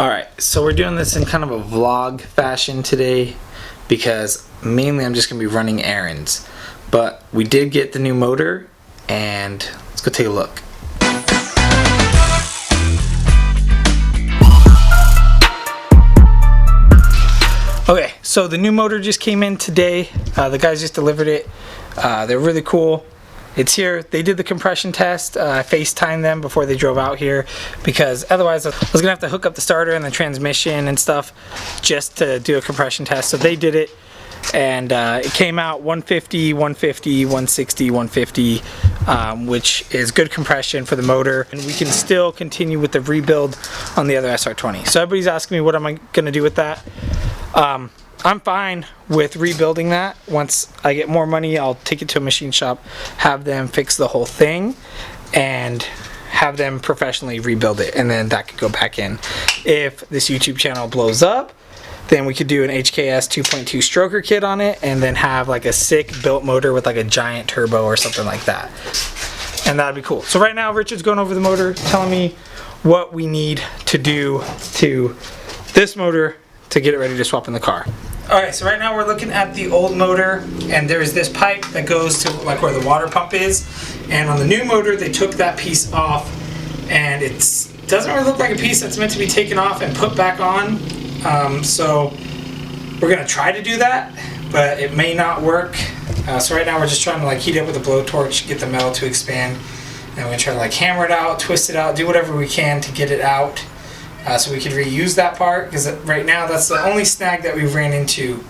Alright, so we're doing this in kind of a vlog fashion today because mainly I'm just going to be running errands. But we did get the new motor and let's go take a look. Okay, so the new motor just came in today. The guys just delivered it. They're really cool. It's here. They did the compression test. I FaceTimed them before they drove out here because otherwise I was gonna have to hook up the starter and the transmission and stuff just to do a compression test. So they did it, and it came out 150, 150, 160, 150, which is good compression for the motor, and we can still continue with the rebuild on the other sr20. So everybody's asking me what am I gonna do with that. I'm fine with rebuilding that. Once I get more money, I'll take it to a machine shop, have them fix the whole thing, and have them professionally rebuild it, and then that could go back in. If this YouTube channel blows up, then we could do an HKS 2.2 stroker kit on it, and then have like a sick built motor with like a giant turbo or something like that. And that'd be cool. So right now, Richard's going over the motor, telling me what we need to do to this motor to get it ready to swap in the car. Alright, so right now we're looking at the old motor, and there's this pipe that goes to like where the water pump is, and on the new motor they took that piece off, and it doesn't really look like a piece that's meant to be taken off and put back on. So we're gonna try to do that, but it may not work. So right now we're just trying to like heat it with a blowtorch, get the metal to expand, and we're gonna try to like hammer it out, twist it out, do whatever we can to get it out. So we could reuse that part, because right now that's the only snag that we ran into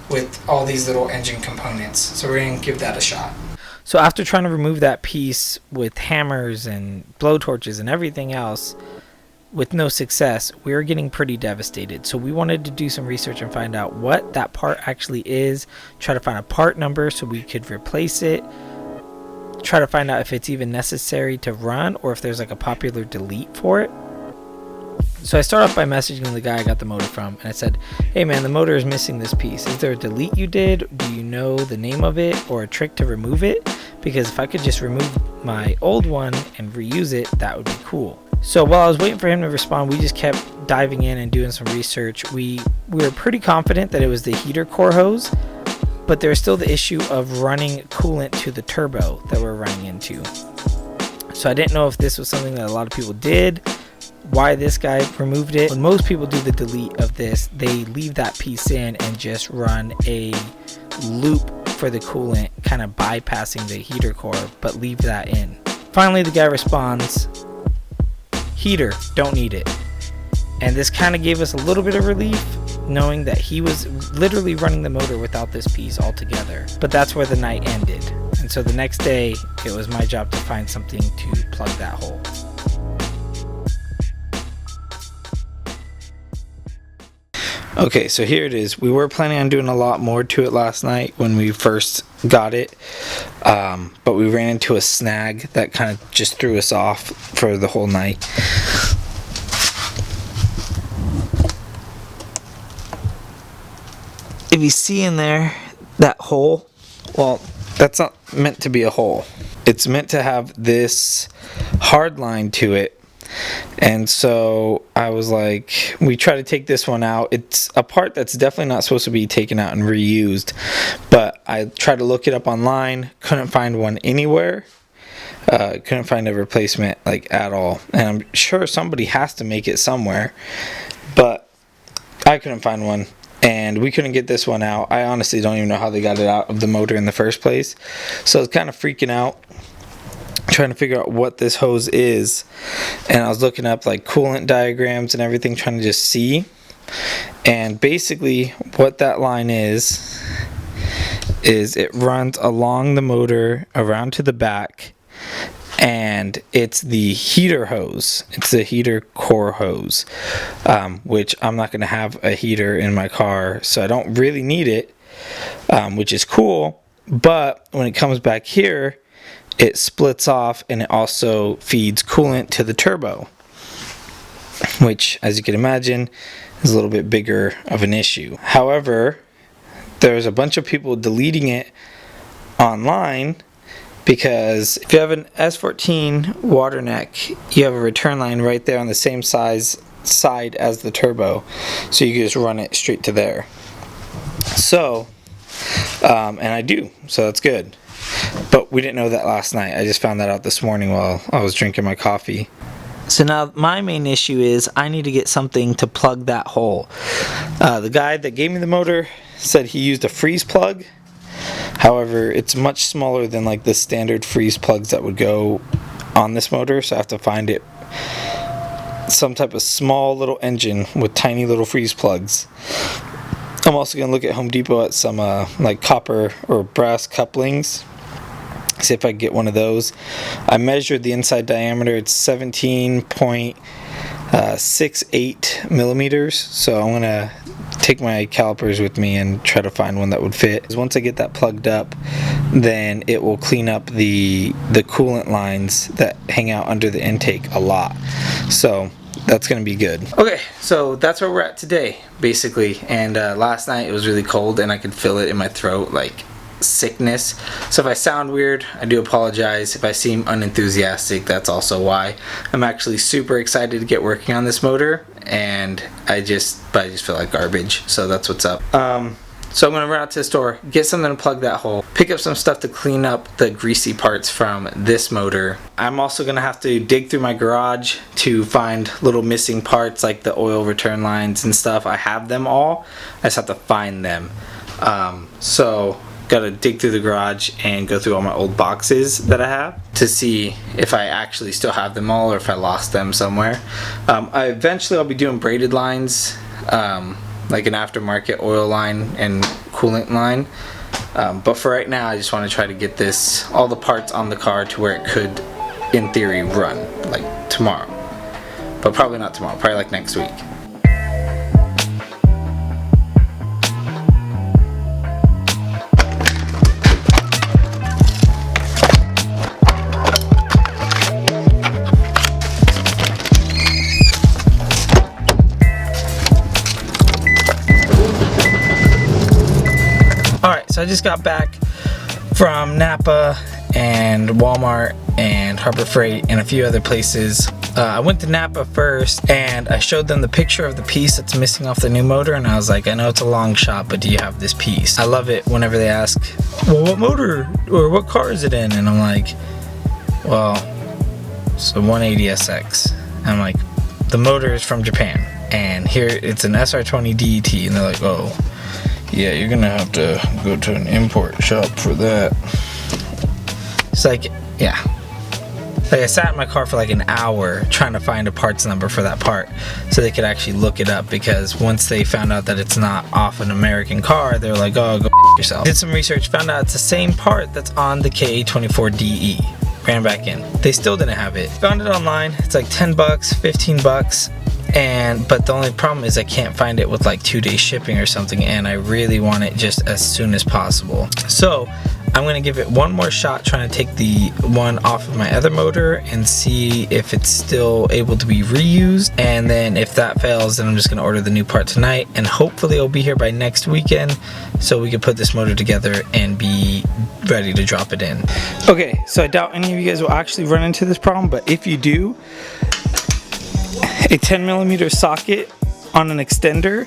with all these little engine components. So we're going to give that a shot. So after trying to remove that piece with hammers and blowtorches and everything else with no success, we were getting pretty devastated. So we wanted to do some research and find out what that part actually is, try to find a part number so we could replace it, try to find out if it's even necessary to run or if there's like a popular delete for it. So I start off by messaging the guy I got the motor from, and I said, hey man, the motor is missing this piece. Is there a delete you did? Do you know the name of it or a trick to remove it? Because if I could just remove my old one and reuse it, that would be cool. So while I was waiting for him to respond, we just kept diving in and doing some research. We were pretty confident that it was the heater core hose, but there's still the issue of running coolant to the turbo that we're running into. So I didn't know if this was something that a lot of people did, why this guy removed it. When most people do the delete of this, they leave that piece in and just run a loop for the coolant, kind of bypassing the heater core, but leave that in. Finally, the guy responds, heater, don't need it. And this kind of gave us a little bit of relief, knowing that he was literally running the motor without this piece altogether. But that's where the night ended. And so the next day, it was my job to find something to plug that hole. Okay, so here it is. We were planning on doing a lot more to it last night when we first got it, but we ran into a snag that kind of just threw us off for the whole night. If you see in there that hole, well, that's not meant to be a hole. It's meant to have this hard line to it. And so I was like, we try to take this one out. It's a part that's definitely not supposed to be taken out and reused, but I tried to look it up online, couldn't find one anywhere. Couldn't find a replacement like at all, and I'm sure somebody has to make it somewhere, but I couldn't find one, and we couldn't get this one out. I honestly don't even know how they got it out of the motor in the first place, so I was kind of freaking out, trying to figure out what this hose is. And I was looking up like coolant diagrams and everything, trying to just see. And basically what that line is it runs along the motor around to the back, and it's the heater hose. It's the heater core hose, which I'm not going to have a heater in my car, so I don't really need it, which is cool. But when it comes back here, it splits off, and it also feeds coolant to the turbo, which, as you can imagine, is a little bit bigger of an issue. However, there's a bunch of people deleting it online because if you have an S14 water neck, you have a return line right there on the same size side as the turbo, so you can just run it straight to there. So and I do, so that's good. But we didn't know that last night. I just found that out this morning while I was drinking my coffee. So now my main issue is I need to get something to plug that hole. The guy that gave me the motor said he used a freeze plug. However, it's much smaller than like the standard freeze plugs that would go on this motor, so I have to find it some type of small little engine with tiny little freeze plugs. I'm also going to look at Home Depot at some like copper or brass couplings, see if I can get one of those. I measured the inside diameter. It's 17.68 millimeters, so I'm going to take my calipers with me and try to find one that would fit. Once I get that plugged up, then it will clean up the coolant lines that hang out under the intake a lot, so that's gonna be good. Okay, so that's where we're at today basically. And last night it was really cold and I could feel it in my throat, like sickness. So if I sound weird, I do apologize. If I seem unenthusiastic, that's also why. I'm actually super excited to get working on this motor, and I just feel like garbage, so that's what's up. So I'm gonna run out to the store, get something to plug that hole, pick up some stuff to clean up the greasy parts from this motor. I'm also gonna have to dig through my garage to find little missing parts like the oil return lines and stuff. I have them all, I just have to find them. So gotta dig through the garage and go through all my old boxes that I have to see if I actually still have them all or if I lost them somewhere. Eventually I'll be doing braided lines, like an aftermarket oil line and coolant line. But for right now I just want to try to get all the parts on the car to where it could, in theory, run like tomorrow. But probably not tomorrow, probably like next week. So I just got back from Napa and Walmart and Harbor Freight and a few other places. I went to Napa first and I showed them the picture of the piece that's missing off the new motor, and I was like, I know it's a long shot, but do you have this piece? I love it whenever they ask, well, what motor or what car is it in? And I'm like, well, it's a 180SX. And I'm like, the motor is from Japan, and here it's an sr20 DET. And they're like, oh, yeah, you're gonna have to go to an import shop for that. It's like, yeah. Like I sat in my car for like an hour trying to find a parts number for that part so they could actually look it up, because once they found out that it's not off an American car, they're like, oh, go yourself. Did some research, found out it's the same part that's on the KA24DE. Ran back in. They still didn't have it. Found it online. It's like 10 bucks, 15 bucks. But the only problem is I can't find it with like 2-day shipping or something, and I really want it just as soon as possible. So I'm gonna give it one more shot trying to take the one off of my other motor and see if it's still able to be reused, and then if that fails, then I'm just gonna order the new part tonight, and hopefully it'll be here by next weekend so we can put this motor together and be ready to drop it in. Okay, so I doubt any of you guys will actually run into this problem, but if you do, a 10mm socket on an extender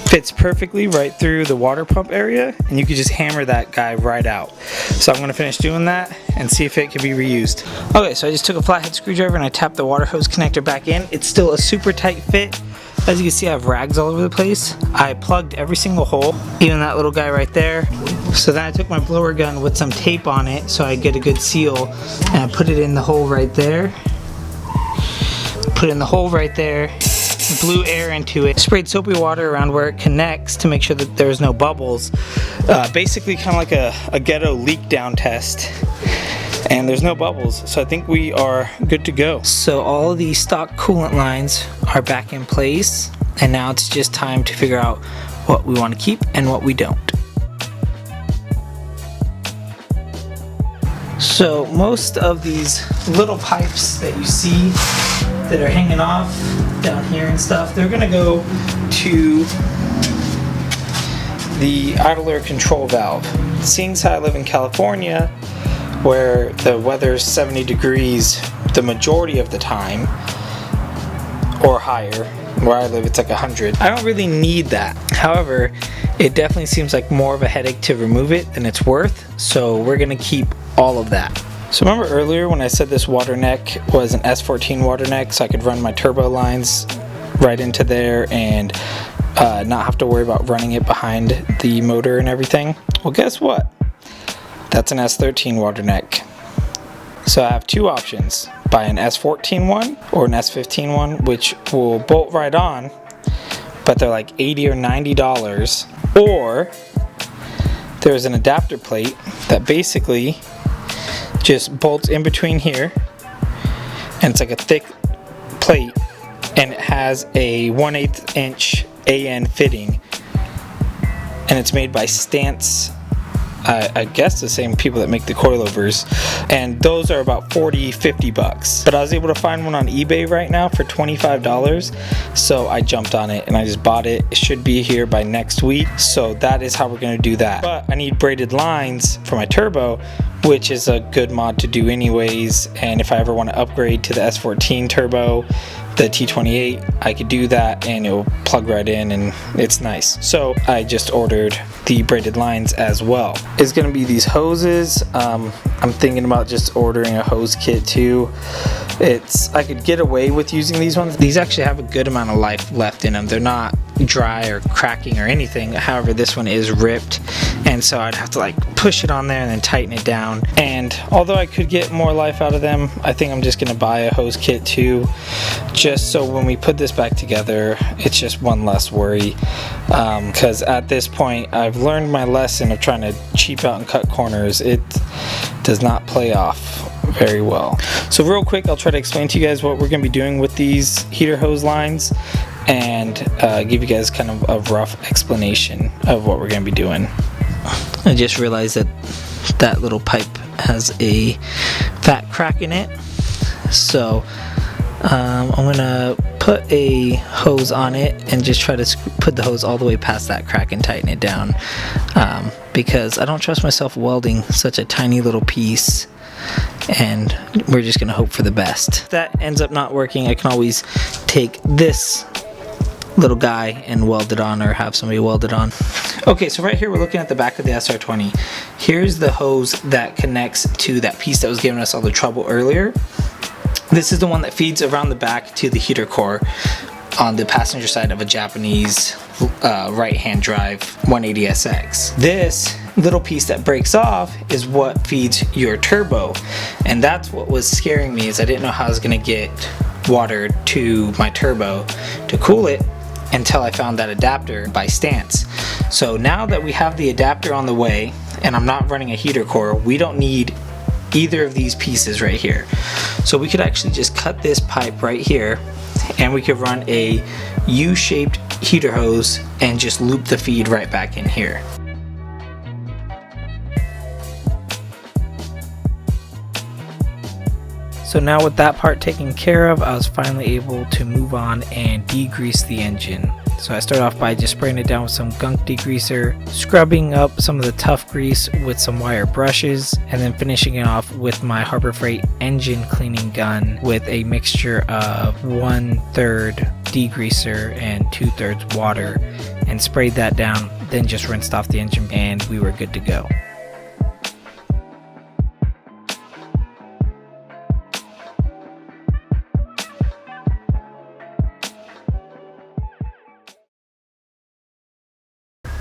fits perfectly right through the water pump area, and you could just hammer that guy right out. So I'm going to finish doing that and see if it can be reused. Okay, so I just took a flathead screwdriver and I tapped the water hose connector back in. It's still a super tight fit. As you can see, I have rags all over the place. I plugged every single hole, even that little guy right there. So then I took my blower gun with some tape on it so I get a good seal, and I put it in the hole right there. Put in the hole right there, blew air into it, sprayed soapy water around where it connects to make sure that there's no bubbles. Basically kind of like a ghetto leak down test, and there's no bubbles, so I think we are good to go. So all of these stock coolant lines are back in place, and now it's just time to figure out what we want to keep and what we don't. So most of these little pipes that you see that are hanging off down here and stuff, they're gonna go to the idler control valve. Seeing as I live in California, where the weather's 70 degrees the majority of the time, or higher, Where I live, it's like 100. I don't really need that. However, it definitely seems like more of a headache to remove it than it's worth, so we're gonna keep all of that. So remember earlier when I said this water neck was an S14 water neck, so I could run my turbo lines right into there and not have to worry about running it behind the motor and everything? Well, guess what? That's an S13 water neck. So I have two options: buy an S14 one or an S15 one, which will bolt right on, but they're like $80 or $90. Or there's an adapter plate that basically just bolts in between here, and it's like a thick plate, and it has a 1/8 inch AN fitting, and it's made by Stance. I guess the same people that make the coilovers, and those are about $40-50 bucks. But I was able to find one on eBay right now for $25, so I jumped on it and I just bought it. It should be here by next week, so that is how we're going to do that. But I need braided lines for my turbo, which is a good mod to do anyways, and if I ever want to upgrade to the S14 turbo, the T28, I could do that and it'll plug right in and it's nice. So I just ordered the braided lines as well. It's gonna be these hoses. I'm thinking about just ordering a hose kit too. I could get away with using these ones. These actually have a good amount of life left in them. They're not dry or cracking or anything. However, this one is ripped, and so I'd have to like push it on there and then tighten it down. And although I could get more life out of them, I think I'm just gonna buy a hose kit too, just so when we put this back together, it's just one less worry. Because at this point, I've learned my lesson of trying to cheap out and cut corners. It does not play off very well. So real quick, I'll try to explain to you guys what we're going to be doing with these heater hose lines, and give you guys kind of a rough explanation of what we're going to be doing. I just realized that that little pipe has a fat crack in it, so I'm gonna put a hose on it and just try to put the hose all the way past that crack and tighten it down, because I don't trust myself welding such a tiny little piece, and we're just gonna hope for the best. If that ends up not working, I can always take this little guy and weld it on, or have somebody weld it on. Okay, so right here we're looking at the back of the sr20. Here's the hose that connects to that piece that was giving us all the trouble earlier. This is the one that feeds around the back to the heater core on the passenger side of a Japanese right-hand drive 180SX. This little piece that breaks off is what feeds your turbo, and that's what was scaring me, is I didn't know how I was going to get water to my turbo to cool it until I found that adapter by Stance. So now that we have the adapter on the way and I'm not running a heater core, we don't need either of these pieces right here. So we could actually just cut this pipe right here, and we could run a U-shaped heater hose and just loop the feed right back in here. So now with that part taken care of, I was finally able to move on and degrease the engine. So I started off by just spraying it down with some gunk degreaser, scrubbing up some of the tough grease with some wire brushes, and then finishing it off with my Harbor Freight engine cleaning gun with a mixture of 1/3 degreaser and 2/3 water, and sprayed that down, then just rinsed off the engine, and we were good to go.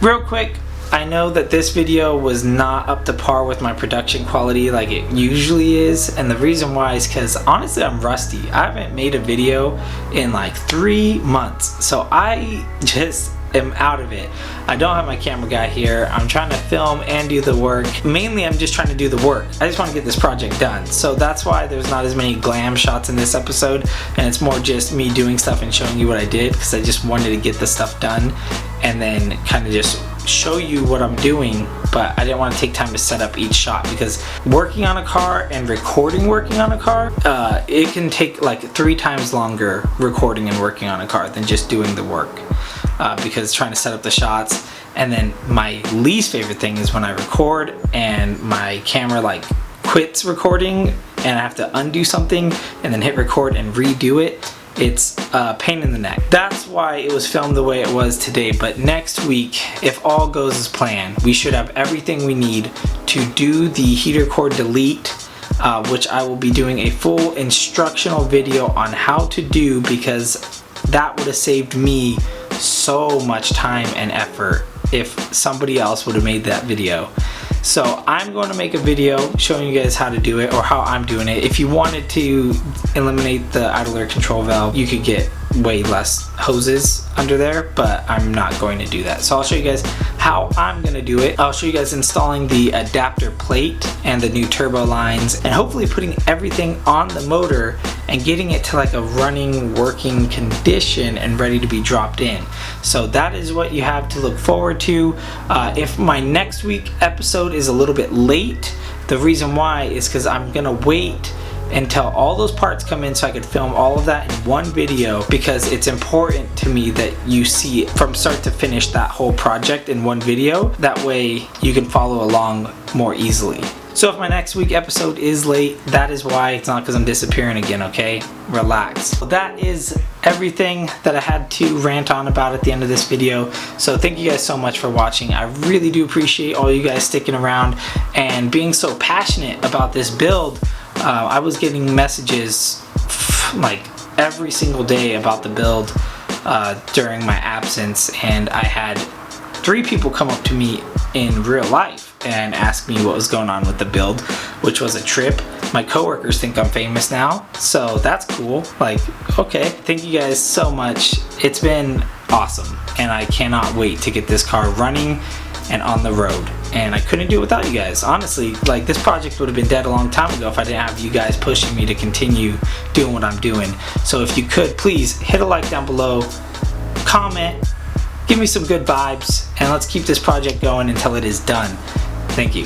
Real quick, I know that this video was not up to par with my production quality like it usually is, and the reason why is because honestly I'm rusty. I haven't made a video in like 3 months, so I just am out of it. I don't have my camera guy here. I'm trying to film and do the work. Mainly I'm just trying to do the work. I just want to get this project done. So that's why there's not as many glam shots in this episode, and it's more just me doing stuff and showing you what I did, because I just wanted to get the stuff done and then kind of just show you what I'm doing. But I didn't want to take time to set up each shot, because working on a car and recording working on a car, it can take like 3 times longer recording and working on a car than just doing the work. Because trying to set up the shots, and then my least favorite thing is when I record and my camera like quits recording and I have to undo something and then hit record and redo it, it's a pain in the neck. That's why it was filmed the way it was today. But next week, if all goes as planned, we should have everything we need to do the heater cord delete, which I will be doing a full instructional video on how to do, because that would have saved me so much time and effort if somebody else would have made that video. So I'm going to make a video showing you guys how to do it, or how I'm doing it. If you wanted to eliminate the idle air control valve, you could get way less hoses under there, but I'm not going to do that. So I'll show you guys how I'm going to do it. I'll show you guys installing the adapter plate and the new turbo lines, and hopefully putting everything on the motor and getting it to like a running, working condition and ready to be dropped in. So that is what you have to look forward to. If my next week episode is a little bit late, the reason why is because I'm gonna wait until all those parts come in so I could film all of that in one video, because it's important to me that you see it from start to finish, that whole project in one video. That way you can follow along more easily. So if my next week episode is late, that is why. It's not because I'm disappearing again, okay? Relax. So that is everything that I had to rant on about at the end of this video. So thank you guys so much for watching. I really do appreciate all you guys sticking around and being so passionate about this build. I was getting messages like every single day about the build during my absence, and I had 3 people come up to me in real life and ask me what was going on with the build, which was a trip. My coworkers think I'm famous now, so that's cool. Like, okay, thank you guys so much. It's been awesome, and I cannot wait to get this car running and on the road. And I couldn't do it without you guys. Honestly, like, this project would have been dead a long time ago if I didn't have you guys pushing me to continue doing what I'm doing. So if you could, please hit a like down below, comment, give me some good vibes, and let's keep this project going until it is done. Thank you.